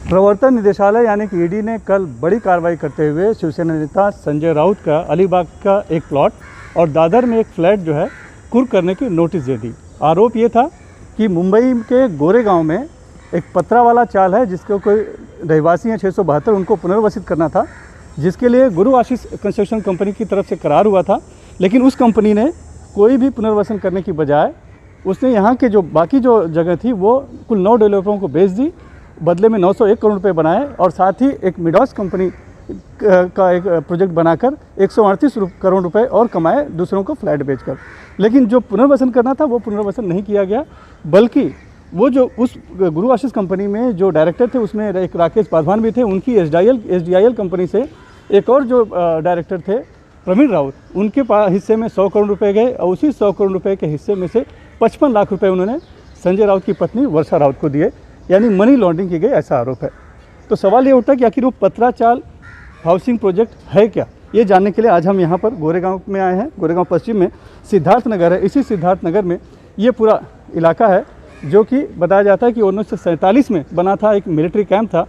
प्रवर्तन निदेशालय यानी कि ईडी ने कल बड़ी कार्रवाई करते हुए शिवसेना नेता संजय राउत का अलीबाग का एक प्लॉट और दादर में एक फ्लैट जो है कुर्क करने की नोटिस दे दी। आरोप ये था कि मुंबई के गोरेगांव में एक पत्रा वाला चाल है जिसको कोई रहवासी हैं 672, उनको पुनर्वसित करना था, जिसके लिए गुरु आशीष कंस्ट्रक्शन कंपनी की तरफ से करार हुआ था। लेकिन उस कंपनी ने कोई भी पुनर्वसन करने की बजाय उसने यहाँ के जो बाकी जो जगह थी वो कुल 9 डेवलपरों को बेच दी, बदले में 901 करोड़ रुपए बनाए और साथ ही एक मिडॉस कंपनी का एक प्रोजेक्ट बनाकर 138 करोड़ रुपए और कमाए दूसरों को फ्लैट बेचकर। लेकिन जो पुनर्वसन करना था वो पुनर्वसन नहीं किया गया, बल्कि वो जो उस गुरु आशीष कंपनी में जो डायरेक्टर थे उसमें एक राकेश पासवान भी थे, उनकी एसडीआईएल कंपनी से एक और जो डायरेक्टर थे प्रवीण राउत, उनके हिस्से में 100 करोड़ रुपए गए और उसी 100 करोड़ रुपए के हिस्से में से 55 लाख रुपए उन्होंने संजय राउत की पत्नी वर्षा राउत को दिए, यानी मनी लॉन्ड्रिंग की गई, ऐसा आरोप है। तो सवाल ये उठता है कि आखिर वो पत्राचाल हाउसिंग प्रोजेक्ट है क्या, ये जानने के लिए आज हम यहाँ पर गोरेगांव में आए हैं। गोरेगांव पश्चिम में सिद्धार्थ नगर है, इसी सिद्धार्थ नगर में ये पूरा इलाका है जो कि बताया जाता है कि 1947 में बना था, एक मिलिट्री कैंप था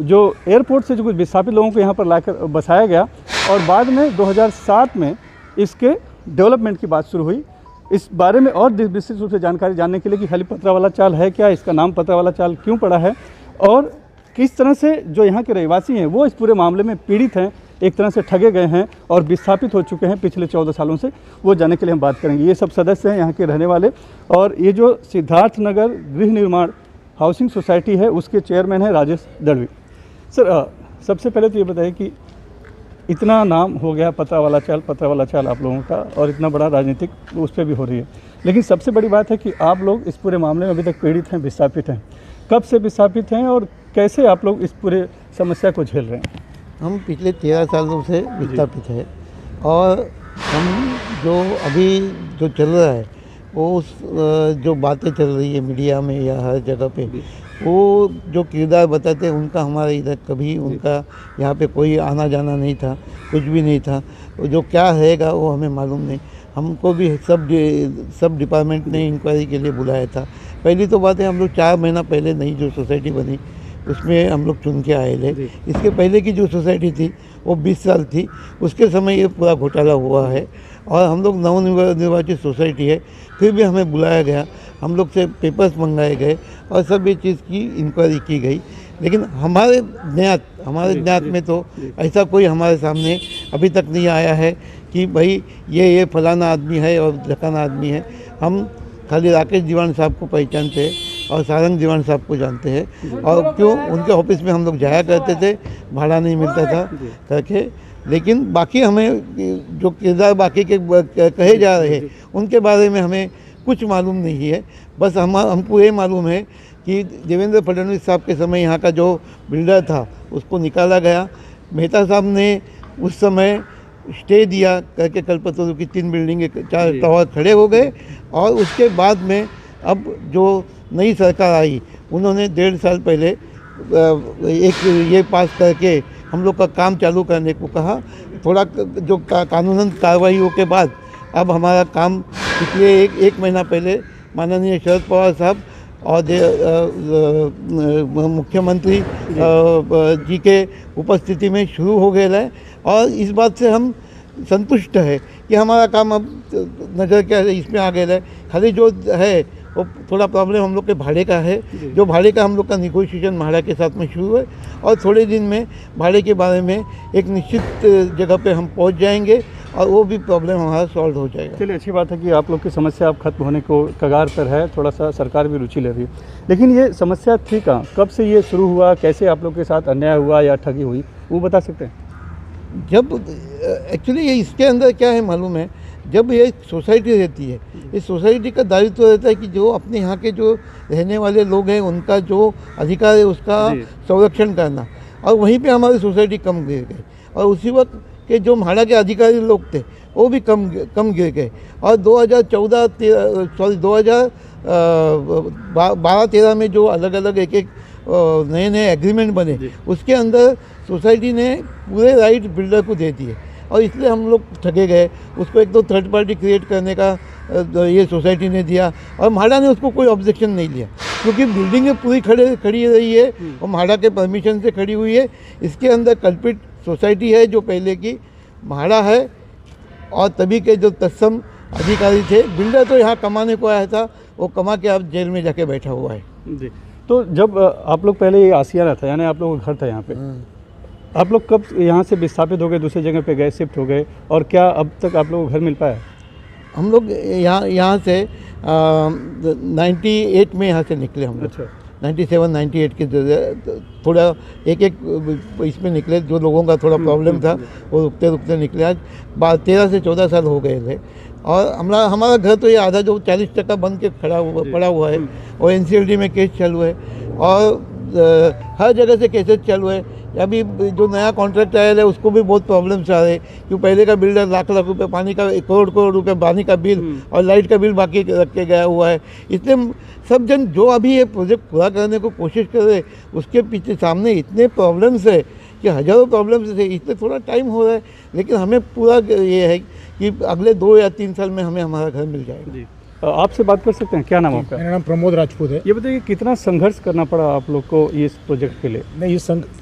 जो एयरपोर्ट से जो कुछ विस्थापित लोगों को यहाँ पर लाकर बसाया गया और बाद में 2007 में इसके डेवलपमेंट की बात शुरू हुई। इस बारे में और विस्तृत रूप से जानकारी जानने के लिए कि खाली पत्रा वाला चाल है क्या, इसका नाम पत्रा वाला चाल क्यों पड़ा है और किस तरह से जो यहाँ के रहवासी हैं वो इस पूरे मामले में पीड़ित हैं, एक तरह से ठगे गए हैं और विस्थापित हो चुके हैं पिछले 14 सालों से, वो जानने के लिए हम बात करेंगे। ये सब सदस्य हैं यहाँ के रहने वाले और ये जो सिद्धार्थ नगर गृह निर्माण हाउसिंग सोसाइटी है उसके चेयरमैन हैं राजेश दड़वी। सर, सबसे पहले तो ये बताइए कि इतना नाम हो गया पत्रा वाला चाल आप लोगों का और इतना बड़ा राजनीतिक उस पर भी हो रही है, लेकिन सबसे बड़ी बात है कि आप लोग इस पूरे मामले में अभी तक पीड़ित हैं, विस्थापित हैं। कब से विस्थापित हैं और कैसे आप लोग इस पूरे समस्या को झेल रहे हैं? हम पिछले 13 सालों से विस्थापित हैं और हम जो अभी जो चल रहा है वो जो बातें चल रही है मीडिया में या हर जगह पे, वो जो किरदार बताते हैं उनका हमारे इधर कभी उनका यहाँ पे कोई आना जाना नहीं था, कुछ भी नहीं था। जो क्या रहेगा वो हमें मालूम नहीं। हमको भी सब डिपार्टमेंट ने इंक्वायरी के लिए बुलाया था। पहली तो बात है, हम लोग 4 महीना पहले नई जो सोसाइटी बनी उसमें हम लोग चुन के आए थे। इसके पहले की जो सोसाइटी थी वो 20 साल थी, उसके समय ये पूरा घोटाला हुआ है और हम लोग नवनिर्वाचित सोसाइटी है, फिर भी हमें बुलाया गया, हम लोग से पेपर्स मंगाए गए और सब ये चीज़ की इंक्वायरी की गई। लेकिन हमारे ज्ञात में तो ऐसा कोई हमारे सामने अभी तक नहीं आया है कि भाई ये फलाना आदमी है और ढकाना आदमी है। हम खाली राकेश दीवान साहब को पहचानते हैं और सारंग दीवान साहब को जानते हैं और क्यों उनके ऑफिस में हम लोग जाया करते थे, भाड़ा नहीं मिलता था करके। लेकिन बाकी हमें जो किरदार बाकी के कहे जा रहे हैं उनके बारे में हमें कुछ मालूम नहीं है। बस हमको ये मालूम है कि देवेंद्र फडणवीस साहब के समय यहाँ का जो बिल्डर था उसको निकाला गया। मेहता साहब ने उस समय स्टे दिया करके कल्पतरु की 3 बिल्डिंग 4 टावर खड़े हो गए और उसके बाद में अब जो नई सरकार आई उन्होंने 1.5 साल पहले एक ये पास करके हम लोग का काम चालू करने को कहा। थोड़ा जो कानूनन कार्रवाइयों के बाद अब हमारा काम पिछले एक महीना पहले माननीय शरद पवार साहब और मुख्यमंत्री जी के उपस्थिति में शुरू हो गया है और इस बात से हम संतुष्ट है कि हमारा काम अब नज़र क्या इसमें आ गया है। खाली जो है वो थोड़ा प्रॉब्लम हम लोग के भाड़े का है, जो भाड़े का हम लोग का निगोशिएशन भाड़ा के साथ में शुरू है और थोड़े दिन में भाड़े के बारे में एक निश्चित जगह पे हम पहुंच जाएंगे और वो भी प्रॉब्लम हमारा सॉल्व हो जाएगा। चलिए, अच्छी बात है कि आप लोग की समस्या अब खत्म होने को कगार पर है, थोड़ा सा सरकार भी रुचि ले रही है। लेकिन ये समस्या थी कहाँ, कब से ये शुरू हुआ, कैसे आप लोग के साथ अन्याय हुआ या ठगी हुई, वो बता सकते हैं? जब एक्चुअली ये इसके अंदर क्या है मालूम है, जब ये सोसाइटी रहती है, इस सोसाइटी का दायित्व रहता है कि जो अपने यहाँ के जो रहने वाले लोग हैं उनका जो अधिकार है उसका संरक्षण करना, और वहीं पे हमारी सोसाइटी कम गिर गई और उसी वक्त के जो म्हाडा के अधिकारी लोग थे वो भी कम गिर गए और 2012-13 में जो अलग अलग एक नए एग्रीमेंट बने उसके अंदर सोसाइटी ने पूरे राइट बिल्डर को दे दिए। और इसलिए हम लोग ठगे गए। उसको एक तो थर्ड पार्टी क्रिएट करने का ये सोसाइटी ने दिया और म्हाडा ने उसको कोई ऑब्जेक्शन नहीं लिया, क्योंकि बिल्डिंगें पूरी खड़ी रही है और म्हाडा के परमिशन से खड़ी हुई है। इसके अंदर कल्पित सोसाइटी है जो पहले की म्हाडा है और तभी के जो तत्सम अधिकारी थे। बिल्डर तो यहाँ कमाने को आया था, वो कमा के अब जेल में जाके बैठा हुआ है जी। तो जब आप लोग पहले ये आसियाना था, यानी आप लोगों का घर था यहाँ पे, आप लोग कब यहाँ से विस्थापित हो गए, दूसरी जगह पे गए, शिफ्ट हो गए, और क्या अब तक आप लोगों को घर मिल पाया? हम लोग यहाँ से 98 में यहाँ से निकले हम लोग। अच्छा। 97-98 के थोड़ा एक इसमें निकले। जो लोगों का थोड़ा प्रॉब्लम था वो रुकते रुकते निकले। आज 13 से 14 साल हो गए थे। और हमारा घर तो ये आधा जो 40% बन के पड़ा हुआ है और NCLT में केस चालू है और हर जगह से केसेस चालू है। अभी जो नया कॉन्ट्रैक्ट आया है उसको भी बहुत प्रॉब्लम्स आ रहे हैं, क्योंकि पहले का बिल्डर लाख रुपए पानी का, 1 करोड़ रुपए पानी का बिल और लाइट का बिल बाकी रख के गया हुआ है। इसलिए सब जन जो अभी ये प्रोजेक्ट पूरा करने को कोशिश कर रहे, उसके पीछे सामने इतने प्रॉब्लम्स है कि हज़ारों प्रॉब्लम्स है। इसलिए थोड़ा टाइम हो रहा है, लेकिन हमें पूरा ये है कि अगले 2 या 3 साल में हमें हमारा घर मिल जाएगा। जी। आपसे बात कर सकते हैं? क्या नाम आपका? मेरा नाम प्रमोद राजपूत है। ये बताइए कितना संघर्ष करना पड़ा आप लोग को इस प्रोजेक्ट के लिए? नहीं,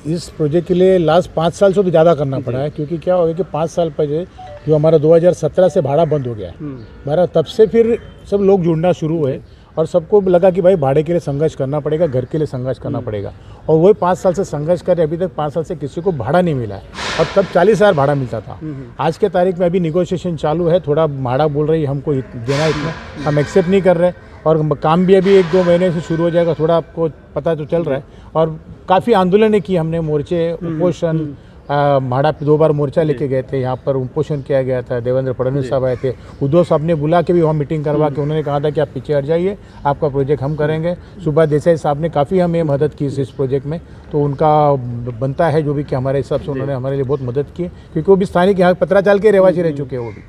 इस प्रोजेक्ट के लिए लास्ट 5 साल से भी ज़्यादा करना पड़ा है, क्योंकि क्या हो गया कि 5 साल पहले जो हमारा 2017 से भाड़ा बंद हो गया है हमारा, तब से फिर सब लोग जुड़ना शुरू हुए और सबको लगा कि भाई भाड़े के लिए संघर्ष करना पड़ेगा, घर के लिए संघर्ष करना पड़ेगा। और वही 5 साल से संघर्ष कर अभी तक 5 साल से किसी को भाड़ा नहीं मिला है, और तब 40,000 भाड़ा मिलता था। आज के तारीख में अभी निगोशिएशन चालू है, थोड़ा भाड़ा बोल रही है हमको देना, इतना हम एक्सेप्ट नहीं कर रहे, और काम भी अभी 1-2 महीने से शुरू हो जाएगा, थोड़ा आपको पता तो चल रहा है। और काफ़ी आंदोलनें की हमने, मोर्चे, उपोषण, भाड़ा 2 बार मोर्चा लेके गए थे, यहाँ पर उपोषण किया गया था। देवेंद्र फडणवीस साहब आए थे, उद्धव साहब ने बुला के भी वहाँ मीटिंग करवा के उन्होंने कहा था कि आप पीछे हट जाइए, आपका प्रोजेक्ट हम करेंगे। सुभाष देसाई साहब ने काफ़ी हमें मदद की इस प्रोजेक्ट में, तो उनका बनता है जो भी कि हमारे हिसाब से उन्होंने हमारे लिए बहुत मदद की, क्योंकि वो भी स्थानिक यहाँ पत्राचाल के रहवासी रह चुके हैं वो भी।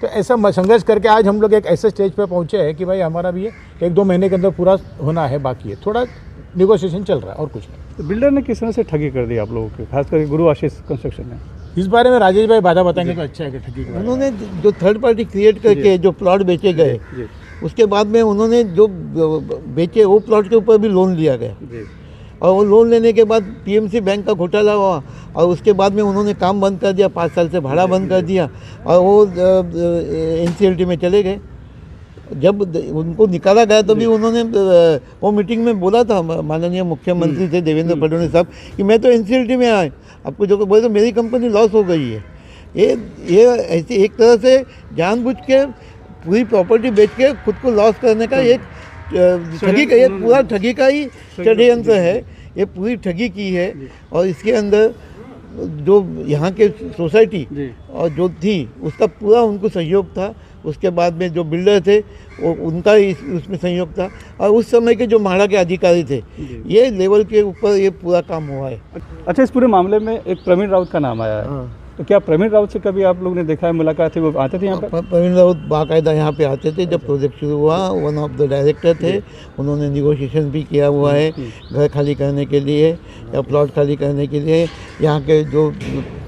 तो ऐसा संघर्ष करके आज हम लोग एक ऐसे स्टेज पर पहुँचे हैं कि भाई हमारा भी 1-2 महीने के अंदर पूरा होना है, बाकी है थोड़ा निगोशिएशन चल रहा है और कुछ नहीं। तो बिल्डर ने किस तरह से ठगी कर दी आप लोगों की, खास करके गुरु आशीष कंस्ट्रक्शन ने? इस बारे में राजेश भाई बाधा बताएंगे तो अच्छा है कि ठगी के बारे में। उन्होंने जो थर्ड पार्टी क्रिएट करके जो प्लॉट बेचे गए, उसके बाद में उन्होंने जो बेचे वो प्लॉट के ऊपर भी लोन लिया गया, और वो लोन लेने के बाद PMC बैंक का घोटाला हुआ, और उसके बाद में उन्होंने काम बंद कर दिया, 5 साल से भाड़ा बंद कर दिया, और वो NCLT में चले गए। जब उनको निकाला गया तो भी उन्होंने वो मीटिंग में बोला था, माननीय मुख्यमंत्री थे देवेंद्र फडणवीस साहब, कि मैं तो NCLT में आए, आपको जो बोले तो मेरी कंपनी लॉस हो गई है। ये ऐसी एक तरह से जानबूझ के पूरी प्रॉपर्टी बेच के खुद को लॉस करने का एक ठगी का, ये पूरा ठगी का ही षड्यंत्र है, ये पूरी ठगी की है। और इसके अंदर जो यहाँ के सोसाइटी और जो थी उसका पूरा उनको सहयोग था। उसके बाद में जो बिल्डर थे वो उनका ही उसमें सहयोग था, और उस समय के जो म्हाडा के अधिकारी थे, ये लेवल के ऊपर ये पूरा काम हुआ है। अच्छा, इस पूरे मामले में एक प्रवीण राउत का नाम आया है, तो क्या प्रवीण राउत से कभी आप लोग ने देखा है, मुलाकात थी, वो आते थे यहाँ पर? प्रवीण राउत बाकायदा यहाँ पे आते थे जब प्रोजेक्ट शुरू हुआ, वन ऑफ द डायरेक्टर थे। उन्होंने निगोशिएशन भी किया हुआ है घर खाली करने के लिए या प्लॉट खाली करने के लिए, यहाँ के जो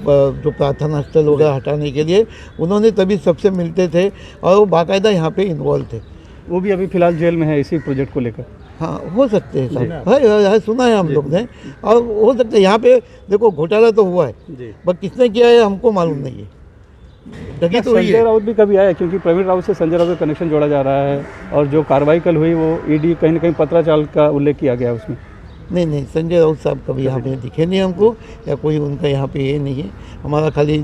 प्रार्थना स्थल वगैरह हटाने के लिए उन्होंने तभी सबसे मिलते थे, और वो बाकायदा यहाँ पे इन्वॉल्व थे। वो भी अभी फिलहाल जेल में है इसी प्रोजेक्ट को लेकर? हाँ, हो सकते हैं साहब, है सुना है हम लोग ने, और हो सकता है यहाँ पे देखो घोटाला तो हुआ है, पर किसने किया है हमको मालूम नहीं है। तो संजय राउत भी कभी आया, क्योंकि प्रवीण राउत से संजय राउत का कनेक्शन जोड़ा जा रहा है, और जो कार्रवाई कल हुई वो ED कहीं ना कहीं पत्राचाल का उल्लेख किया गया उसमें। नहीं, संजय राउत साहब कभी यहाँ पे दिखे नहीं हमको, या कोई उनका यहाँ पे ये नहीं है। हमारा खाली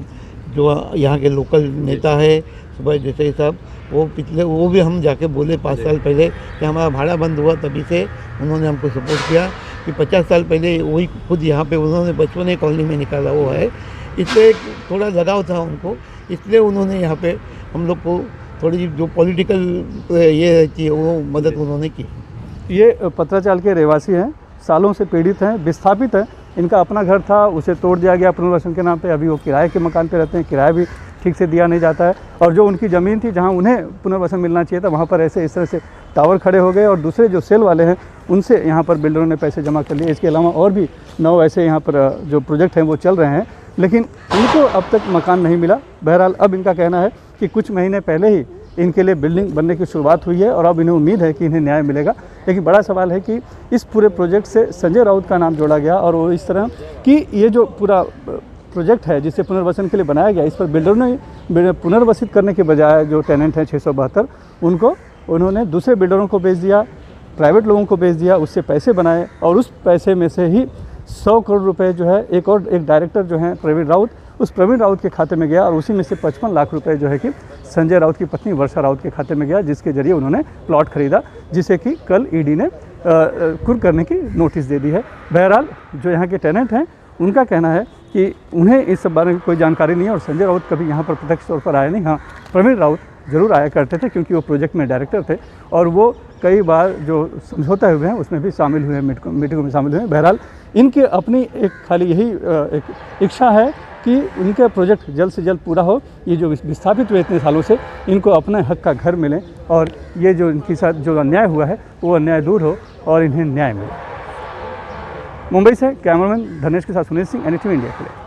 जो यहाँ के लोकल नेता है सुभाष देसाई साहब, वो भी हम जाके बोले 5 साल पहले कि हमारा भाड़ा बंद हुआ, तभी से उन्होंने हमको सपोर्ट किया कि 50 साल पहले वही खुद यहाँ पे उन्होंने बचपन कॉलोनी में निकाला हुआ है, इसलिए थोड़ा लगाव था उनको, इसलिए उन्होंने यहाँ पे हम लोग को थोड़ी जो पॉलिटिकल ये रहती है वो मदद उन्होंने की। ये पत्राचाल के रहवासी हैं, सालों से पीड़ित हैं, विस्थापित हैं। इनका अपना घर था, उसे तोड़ दिया गया पुनर्वासन के नाम पे। अभी वो किराए के मकान पे रहते हैं, किराया भी ठीक से दिया नहीं जाता है, और जो उनकी ज़मीन थी जहाँ उन्हें पुनर्वासन मिलना चाहिए था, वहाँ पर ऐसे इस तरह से टावर खड़े हो गए, और दूसरे जो सेल वाले हैं उनसे यहाँ पर बिल्डरों ने पैसे जमा कर लिए। इसके अलावा और भी 9 ऐसे यहाँ पर जो प्रोजेक्ट हैं वो चल रहे हैं, लेकिन इनको अब तक मकान नहीं मिला। बहरहाल अब इनका कहना है कि कुछ महीने पहले ही इनके लिए बिल्डिंग बनने की शुरुआत हुई है और अब इन्हें उम्मीद है कि इन्हें न्याय मिलेगा। लेकिन बड़ा सवाल है कि इस पूरे प्रोजेक्ट से संजय राउत का नाम जोड़ा गया और वो इस तरह कि ये जो पूरा प्रोजेक्ट है जिसे पुनर्वसन के लिए बनाया गया, इस पर बिल्डरों ने पुनर्वसित करने के बजाय जो टेनेंट हैं 672 उनको उन्होंने दूसरे बिल्डरों को बेच दिया, प्राइवेट लोगों को बेच दिया, उससे पैसे बनाए और उस पैसे में से ही 100 करोड़ रुपए जो है एक डायरेक्टर जो हैं प्रवीण राउत, उस प्रवीण राउत के खाते में गया और उसी में से 55 लाख रुपए जो है कि संजय राउत की पत्नी वर्षा राउत के खाते में गया, जिसके जरिए उन्होंने प्लॉट खरीदा, जिसे कि कल ईडी ने कुर्क करने की नोटिस दे दी है। बहरहाल जो यहाँ के टेनेंट हैं उनका कहना है कि उन्हें इस सब बारे में कोई जानकारी नहीं है और संजय राउत कभी यहाँ पर प्रत्यक्ष तौर पर आए नहीं। हाँ, प्रवीण राउत ज़रूर आया करते थे क्योंकि वो प्रोजेक्ट में डायरेक्टर थे और वो कई बार जो समझौता हुए हैं उसमें भी शामिल हुए हैं, मीटिंगों में शामिल हुए हैं। बहरहाल इनकी अपनी एक खाली यही एक इच्छा है कि उनका प्रोजेक्ट जल्द से जल्द पूरा हो, ये जो विस्थापित हुए इतने सालों से इनको अपने हक का घर मिले और ये जो इनके साथ जो अन्याय हुआ है वो अन्याय दूर हो और इन्हें न्याय मिले। मुंबई से कैमरामैन धनेश के साथ सुनील सिंह, NTV इंडिया के लिए।